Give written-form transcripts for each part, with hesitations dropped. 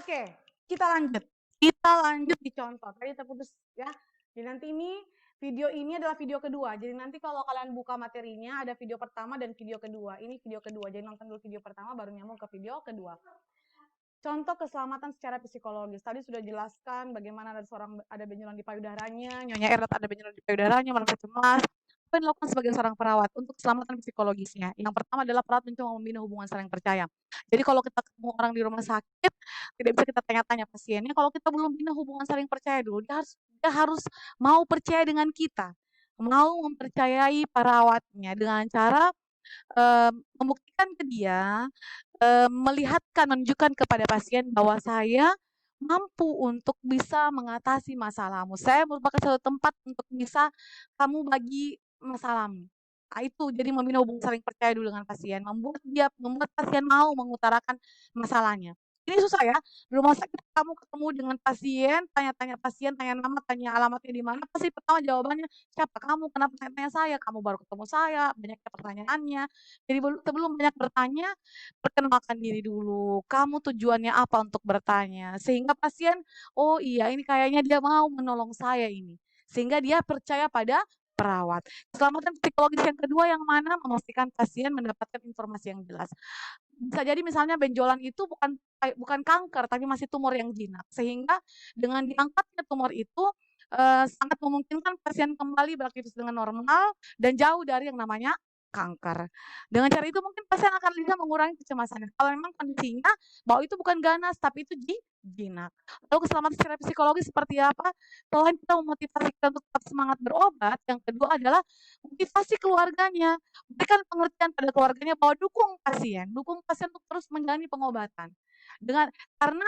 Oke, kita lanjut. Kita lanjut di contoh. Tadi terputus ya. Jadi nanti video ini adalah video kedua. Jadi nanti kalau kalian buka materinya ada video pertama dan video kedua. Ini video kedua. Jadi nonton dulu video pertama baru nyambung ke video kedua. Contoh keselamatan secara psikologis. Tadi sudah jelaskan bagaimana ada benjolan di payudaranya, Nyonya Erot ada benjolan di payudaranya, merasa cemas. Apa yang dilakukan sebagai seorang perawat untuk keselamatan psikologisnya? Yang pertama adalah perawat mencoba membina hubungan saling percaya. Jadi kalau kita ketemu orang di rumah sakit, tidak bisa kita tanya-tanya pasiennya. Kalau kita belum bina hubungan saling percaya dulu, dia harus mau percaya dengan kita, mau mempercayai perawatnya dengan cara membuktikan ke dia, menunjukkan kepada pasien bahwa saya mampu untuk bisa mengatasi masalahmu. Saya merupakan satu tempat untuk bisa kamu bagi masalahmu. Nah, itu jadi membina hubungan saling percaya dulu dengan pasien, membuat pasien mau mengutarakan masalahnya. Ini susah ya, di rumah sakit kamu ketemu dengan pasien, tanya-tanya pasien, tanya nama, tanya alamatnya di mana, pasti pertama jawabannya, "Siapa kamu? Kenapa tanya-tanya saya? Kamu baru ketemu saya." Banyaknya pertanyaannya. Jadi sebelum banyak bertanya, perkenalkan diri dulu. Kamu tujuannya apa untuk bertanya? Sehingga pasien, oh iya ini kayaknya dia mau menolong saya ini. Sehingga dia percaya pada perawat. Keselamatan psikologis yang kedua yang mana memastikan pasien mendapatkan informasi yang jelas. Bisa jadi misalnya benjolan itu bukan kanker tapi masih tumor yang jinak. Sehingga dengan diangkatnya tumor itu sangat memungkinkan pasien kembali beraktivitas dengan normal dan jauh dari yang namanya kanker. Dengan cara itu mungkin pasien akan bisa mengurangi kecemasannya. Kalau memang kondisinya bahwa itu bukan ganas tapi itu jinak. Lalu keselamatan secara psikologis seperti apa? Selain kita memotivasi kita untuk tetap semangat berobat, yang kedua adalah motivasi keluarganya. Berikan pengertian pada keluarganya bahwa dukung pasien untuk terus menjalani pengobatan. Karena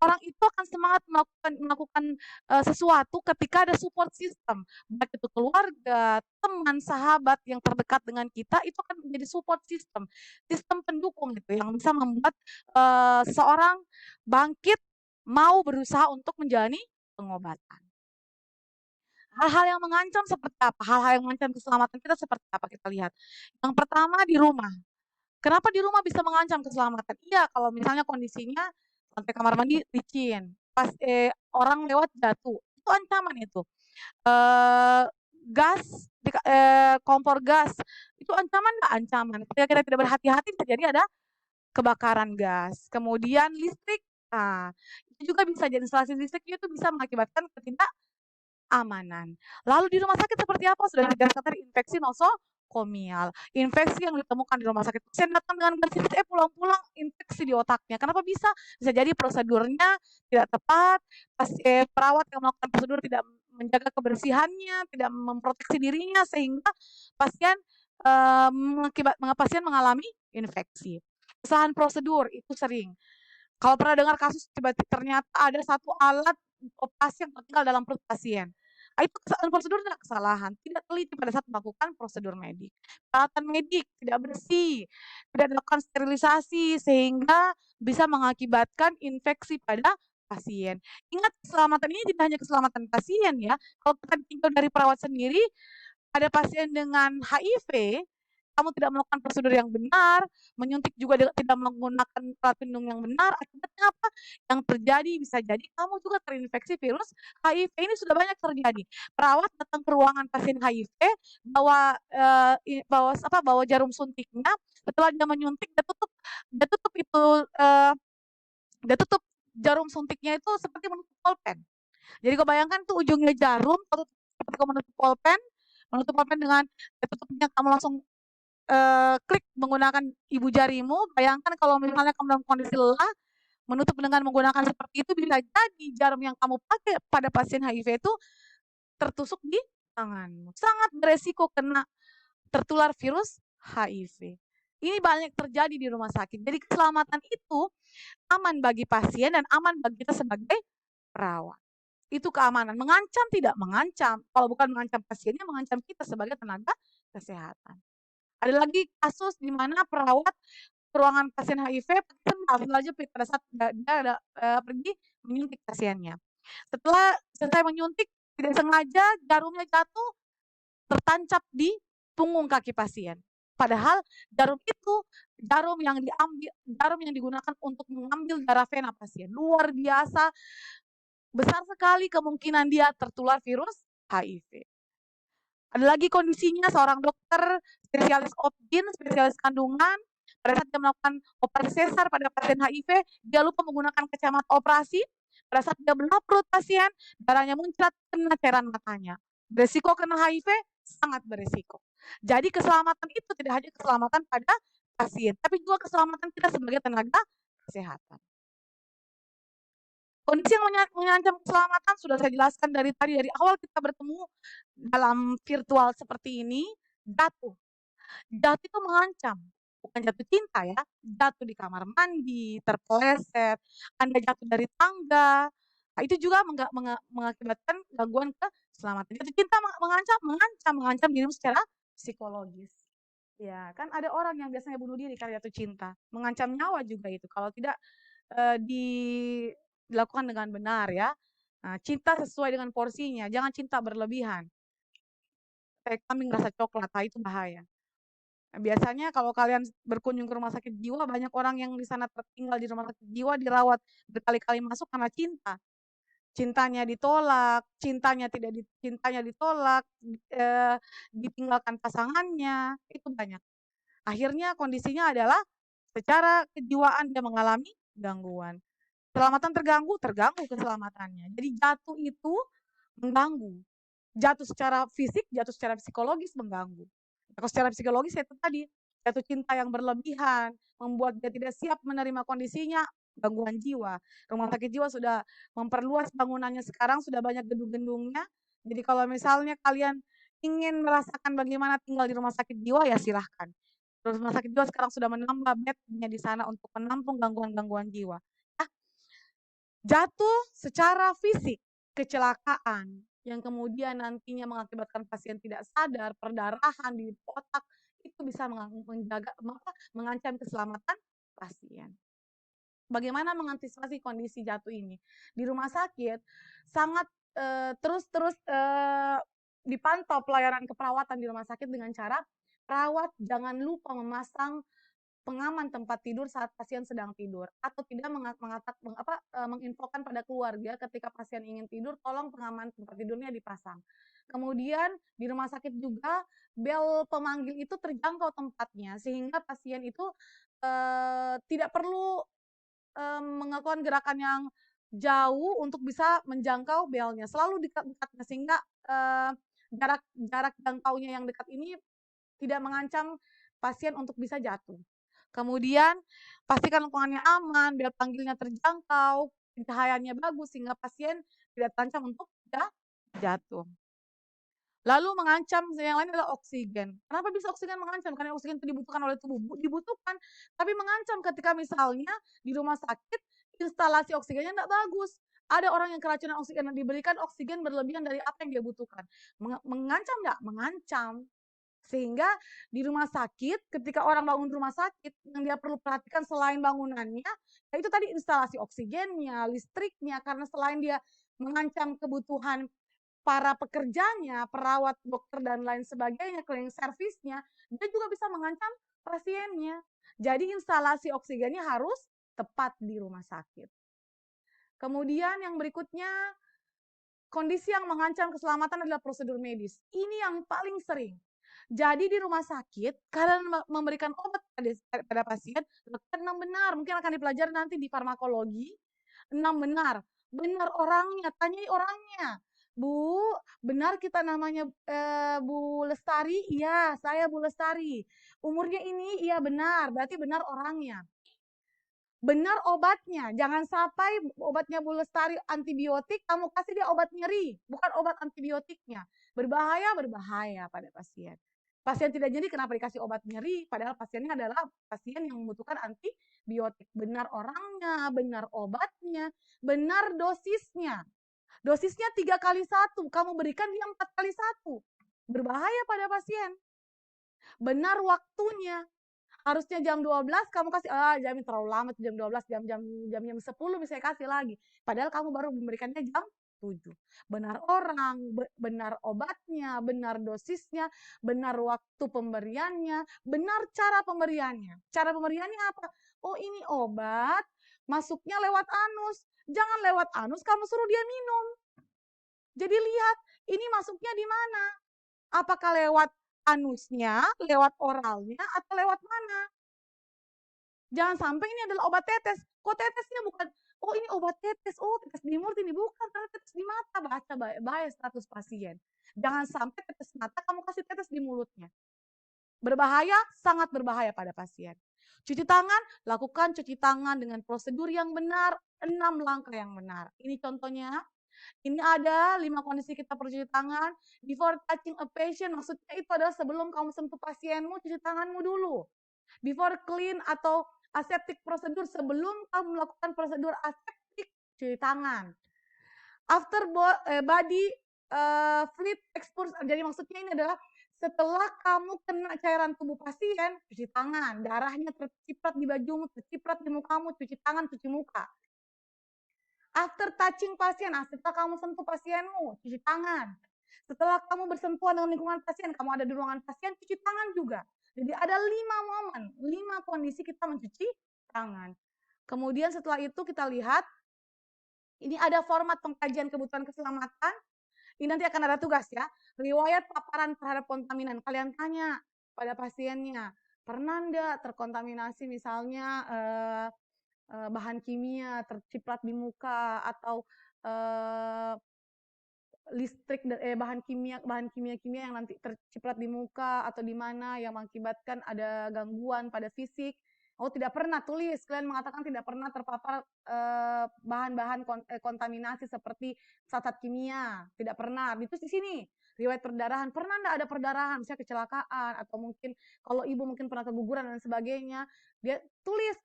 orang itu akan semangat melakukan sesuatu ketika ada support system, baik itu keluarga, teman, sahabat yang terdekat dengan kita itu akan menjadi support system, sistem pendukung gitu yang bisa membuat seorang bangkit mau berusaha untuk menjalani pengobatan. Hal-hal yang mengancam seperti apa? Hal-hal yang mengancam keselamatan kita seperti apa? Kita lihat. Yang pertama di rumah. Kenapa di rumah bisa mengancam keselamatan? Iya, kalau misalnya kondisinya sampai kamar mandi licin, pas orang lewat jatuh, itu ancaman itu. Eh, gas, kompor gas, itu ancaman nggak? Ancaman. Ketika kita tidak berhati-hati bisa jadi ada kebakaran gas. Kemudian listrik, nah, itu juga bisa jadi instalasi listrik itu bisa mengakibatkan ketidakamanan. Lalu di rumah sakit seperti apa? Sudah dijelaskan tadi infeksi nosokomial. Infeksi yang ditemukan di rumah sakit. Pasien datang dengan gejala pulang-pulang infeksi di otaknya. Kenapa bisa? Bisa jadi prosedurnya tidak tepat, perawat yang melakukan prosedur tidak menjaga kebersihannya, tidak memproteksi dirinya sehingga pasien pasien mengalami infeksi. Kesalahan prosedur itu sering. Kalau pernah dengar kasus tiba-tiba ternyata ada satu alat operasi yang tertinggal dalam perut pasien. Itu kesalahan prosedur tidak kesalahan, tidak teliti pada saat melakukan prosedur medik. Peralatan medik tidak bersih, tidak dilakukan sterilisasi sehingga bisa mengakibatkan infeksi pada pasien. Ingat keselamatan ini tidak hanya keselamatan pasien ya. Kalau kita tinggal dari perawat sendiri, ada pasien dengan HIV, kamu tidak melakukan prosedur yang benar, menyuntik juga tidak menggunakan alat pelindung yang benar, akibatnya apa? Yang terjadi bisa jadi kamu juga terinfeksi virus HIV. Ini sudah banyak terjadi. Perawat datang ke ruangan pasien HIV, bawa jarum suntiknya, setelah dia menyuntik, dia tutup jarum suntiknya itu seperti menutup pulpen. Jadi kau bayangkan tuh ujungnya jarum, seperti kau menutup pulpen dengan tutupnya kamu langsung klik menggunakan ibu jarimu. Bayangkan kalau misalnya kamu dalam kondisi lelah, menutup dengan menggunakan seperti itu bisa jadi jarum yang kamu pakai pada pasien HIV itu tertusuk di tanganmu. Sangat beresiko kena tertular virus HIV. Ini banyak terjadi di rumah sakit. Jadi keselamatan itu aman bagi pasien dan aman bagi kita sebagai perawat. Itu keamanan. Mengancam tidak mengancam. Kalau bukan mengancam pasiennya, mengancam kita sebagai tenaga kesehatan. Ada lagi kasus di mana perawat ruangan pasien HIV sendal jepit pada saat dia pergi menyuntik pasiennya. Setelah selesai menyuntik, tidak sengaja jarumnya jatuh tertancap di punggung kaki pasien. Padahal jarum yang digunakan untuk mengambil darah vena pasien. Luar biasa, besar sekali kemungkinan dia tertular virus HIV. Ada lagi kondisinya seorang dokter spesialis obgyn, spesialis kandungan, pada saat dia melakukan operasi sesar pada pasien HIV, dia lupa menggunakan kacamata operasi. Pada saat dia belah perut pasien, darahnya muncrat kena cairan matanya. Beresiko kena HIV sangat beresiko. Jadi keselamatan itu tidak hanya keselamatan pada pasien, tapi juga keselamatan kita sebagai tenaga kesehatan. Kondisi yang mengancam keselamatan sudah saya jelaskan dari awal kita bertemu dalam virtual seperti ini. Jatuh itu mengancam, bukan jatuh cinta ya, jatuh di kamar mandi, terpeleset, Anda jatuh dari tangga, nah, itu juga mengakibatkan gangguan keselamatan. Jatuh cinta mengancam dirimu secara psikologis. Ya, kan ada orang yang biasanya bunuh diri karena jatuh cinta, mengancam nyawa juga itu kalau tidak dilakukan dengan benar ya. Nah, cinta sesuai dengan porsinya, jangan cinta berlebihan. Kayak kambing rasa coklat, itu bahaya. Nah, biasanya kalau kalian berkunjung ke rumah sakit jiwa, banyak orang yang di sana tertinggal di rumah sakit jiwa, dirawat berkali-kali masuk karena cinta. Cintanya ditolak, cintanya ditolak, ditinggalkan pasangannya, itu banyak. Akhirnya kondisinya adalah secara kejiwaan dia mengalami gangguan. Keselamatan terganggu keselamatannya. Jadi jatuh itu mengganggu. Jatuh secara fisik, jatuh secara psikologis mengganggu. Kalau secara psikologis itu tadi, jatuh cinta yang berlebihan, membuat dia tidak siap menerima kondisinya, gangguan jiwa. Rumah sakit jiwa sudah memperluas bangunannya sekarang, sudah banyak gedung-gedungnya. Jadi kalau misalnya kalian ingin merasakan bagaimana tinggal di rumah sakit jiwa, ya silahkan. Rumah sakit jiwa sekarang sudah menambah bednya di sana untuk menampung gangguan-gangguan jiwa. Jatuh secara fisik, kecelakaan yang kemudian nantinya mengakibatkan pasien tidak sadar, perdarahan di otak, itu bisa mengancam keselamatan pasien. Bagaimana mengantisipasi kondisi jatuh ini? Di rumah sakit sangat terus dipantau pelayanan keperawatan di rumah sakit dengan cara perawat jangan lupa memasang pengaman tempat tidur saat pasien sedang tidur, atau tidak menginfokan pada keluarga ketika pasien ingin tidur, tolong pengaman tempat tidurnya dipasang. Kemudian di rumah sakit juga bel pemanggil itu terjangkau tempatnya, sehingga pasien itu tidak perlu melakukan gerakan yang jauh untuk bisa menjangkau belnya, selalu dekat-dekatnya, sehingga jarak jangkaunya yang dekat ini tidak mengancam pasien untuk bisa jatuh. Kemudian pastikan lingkungannya aman, bel panggilnya terjangkau, cahayanya bagus sehingga pasien tidak terancam untuk jatuh. Lalu mengancam yang lain adalah oksigen. Kenapa bisa oksigen mengancam? Karena oksigen itu dibutuhkan oleh tubuh, dibutuhkan, tapi mengancam ketika misalnya di rumah sakit instalasi oksigennya tidak bagus. Ada orang yang keracunan oksigen dan diberikan oksigen berlebihan dari apa yang dia butuhkan. Mengancam enggak? Mengancam. Sehingga di rumah sakit, ketika orang bangun rumah sakit, yang dia perlu perhatikan selain bangunannya, ya itu tadi instalasi oksigennya, listriknya, karena selain dia mengancam kebutuhan para pekerjanya, perawat, dokter, dan lain sebagainya, cleaning service-nya, dia juga bisa mengancam pasiennya. Jadi instalasi oksigennya harus tepat di rumah sakit. Kemudian yang berikutnya, kondisi yang mengancam keselamatan adalah prosedur medis. Ini yang paling sering. Jadi di rumah sakit, karena memberikan obat pada pasien, enam benar, mungkin akan dipelajari nanti di farmakologi, 6 benar. Benar orangnya, tanyai orangnya. Bu, benar kita namanya Bu Lestari? Iya, saya Bu Lestari. Umurnya ini? Iya benar, berarti benar orangnya. Benar obatnya, jangan sampai obatnya Bu Lestari antibiotik, kamu kasih dia obat nyeri, bukan obat antibiotiknya. Berbahaya pada pasien. Pasien tidak nyeri, kenapa dikasih obat nyeri? Padahal pasiennya adalah pasien yang membutuhkan antibiotik. Benar orangnya, benar obatnya, benar dosisnya. Dosisnya 3x1, kamu berikan dia 4x1. Berbahaya pada pasien. Benar waktunya. Harusnya jam 12 kamu kasih, jam terlalu lama jam 12, jam 10 bisa kasih lagi. Padahal kamu baru memberikannya jam setuju. Benar orang, benar obatnya, benar dosisnya, benar waktu pemberiannya, benar cara pemberiannya. Cara pemberiannya apa? Oh, ini obat, masuknya lewat anus. Jangan lewat anus, kamu suruh dia minum. Jadi lihat, ini masuknya di mana? Apakah lewat anusnya, lewat oralnya, atau lewat mana? Jangan sampai ini adalah obat tetes. Kok tetesnya bukan, oh ini obat tetes, oh tetes di mulut ini bukan, karena tetes di mata. Baca bahaya status pasien. Jangan sampai tetes mata kamu kasih tetes di mulutnya. Berbahaya, sangat berbahaya pada pasien. Cuci tangan, lakukan cuci tangan dengan prosedur yang benar, 6 langkah yang benar. Ini contohnya. Ini ada 5 kondisi kita perlu cuci tangan. Before touching a patient, maksudnya itu adalah sebelum kamu sentuh pasienmu, cuci tanganmu dulu. Before clean atau aseptic prosedur, sebelum kamu melakukan prosedur aseptik, cuci tangan. After body fluid exposure, jadi maksudnya ini adalah setelah kamu kena cairan tubuh pasien, cuci tangan. Darahnya terciprat di bajumu, terciprat di mukamu, cuci tangan, cuci muka. After touching pasien, setelah kamu sentuh pasienmu, cuci tangan. Setelah kamu bersentuhan dengan lingkungan pasien, kamu ada di ruangan pasien, cuci tangan juga. Jadi ada 5 momen, 5 kondisi kita mencuci tangan. Kemudian setelah itu kita lihat, ini ada format pengkajian kebutuhan keselamatan. Ini nanti akan ada tugas ya. Riwayat paparan terhadap kontaminan. Kalian tanya pada pasiennya, pernah enggak terkontaminasi misalnya bahan kimia terciprat di muka atau listrik bahan kimia yang nanti terciprat di muka atau di mana yang mengakibatkan ada gangguan pada fisik. Oh, tidak pernah, tulis. Kalian mengatakan tidak pernah terpapar bahan-bahan kontaminasi seperti zat kimia. Tidak pernah. Itu di sini. Riwayat perdarahan. Pernah enggak ada perdarahan, misalnya kecelakaan atau mungkin kalau ibu mungkin pernah keguguran dan sebagainya. Dia tulis.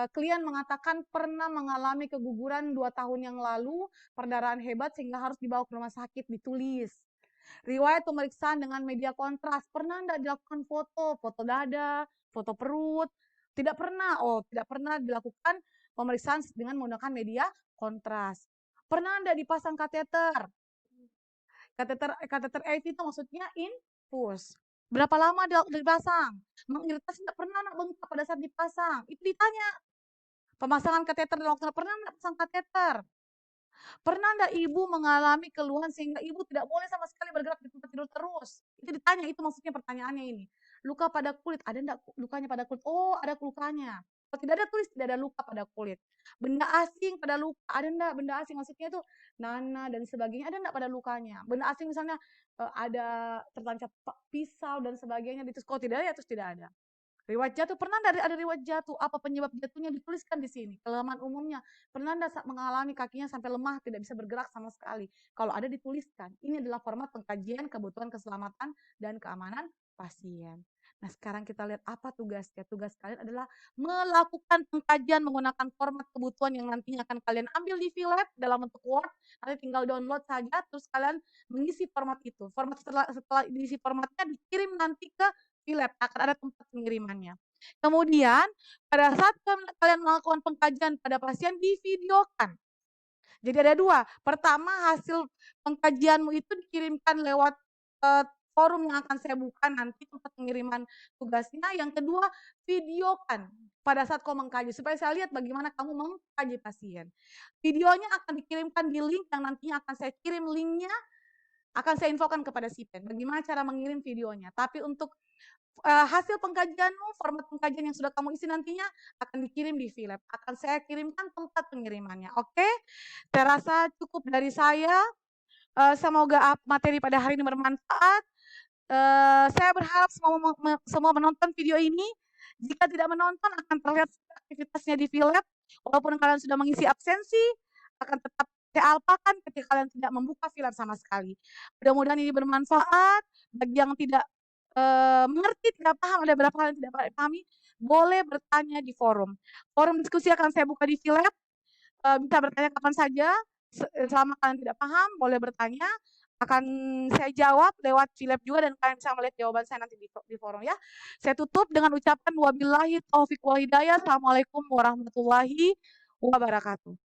Klien mengatakan pernah mengalami keguguran 2 tahun yang lalu, perdarahan hebat sehingga harus dibawa ke rumah sakit, ditulis. Riwayat pemeriksaan dengan media kontras, pernah enggak dilakukan foto dada, foto perut? Tidak pernah. Oh, tidak pernah dilakukan pemeriksaan dengan menggunakan media kontras. Pernah enggak dipasang kateter? Kateter IV itu maksudnya infus. Berapa lama dipasang? Mengiritasi tidak pernah anak bengkak pada saat dipasang. Itu ditanya. Pemasangan kateter dan waktu pernah enggak pasang kateter? Pernah enggak ibu mengalami keluhan sehingga ibu tidak boleh sama sekali bergerak di tempat tidur terus? Itu ditanya, itu maksudnya pertanyaannya ini. Luka pada kulit, ada enggak lukanya pada kulit? Oh, ada lukanya. Kalau tidak ada tulis tidak ada luka pada kulit. Benda asing pada luka, ada enggak benda asing? Maksudnya itu nanah dan sebagainya, ada enggak pada lukanya? Benda asing misalnya ada tertancap pisau dan sebagainya, kalau tidak ada ya terus tidak ada. Riwayat jatuh, pernah ada riwayat jatuh, apa penyebab jatuhnya dituliskan di sini. Kelemahan umumnya, pernah enggak mengalami kakinya sampai lemah, tidak bisa bergerak sama sekali. Kalau ada dituliskan. Ini adalah format pengkajian kebutuhan keselamatan dan keamanan pasien. Nah, sekarang kita lihat apa tugasnya. Tugas kalian adalah melakukan pengkajian menggunakan format kebutuhan yang nantinya akan kalian ambil di VLab dalam bentuk Word. Nanti tinggal download saja, terus kalian mengisi format itu. Format setelah diisi formatnya dikirim nanti ke VLab, akan ada tempat pengirimannya. Kemudian pada saat kalian melakukan pengkajian pada pasien, divideokan. Jadi ada 2. Pertama, hasil pengkajianmu itu dikirimkan lewat forum yang akan saya buka nanti, tempat pengiriman tugasnya. Yang kedua, videokan pada saat kau mengkaji supaya saya lihat bagaimana kamu mengkaji pasien. Videonya akan dikirimkan di link yang nantinya akan saya kirim linknya, akan saya infokan kepada Sipen bagaimana cara mengirim videonya. Tapi untuk hasil pengkajianmu, format pengkajian yang sudah kamu isi nantinya akan dikirim di VLab. Akan saya kirimkan tempat pengirimannya. Oke? Saya rasa cukup dari saya. Semoga materi pada hari ini bermanfaat. Saya berharap semua menonton video ini. Jika tidak menonton akan terlihat aktivitasnya di VLab. Walaupun kalian sudah mengisi absensi, akan tetap saya alpakan ketika kalian tidak membuka VLab sama sekali. Mudah-mudahan ini bermanfaat. Bagi yang tidak mengerti, tidak paham, ada beberapa kalian tidak pahami, boleh bertanya di forum. Forum diskusi akan saya buka di VLab. Bisa bertanya kapan saja. Selama kalian tidak paham, boleh bertanya. Akan saya jawab lewat VLab juga dan kalian bisa melihat jawaban saya nanti di forum ya. Saya tutup dengan ucapan wabillahi taufiq wal hidayah. Assalamualaikum warahmatullahi wabarakatuh.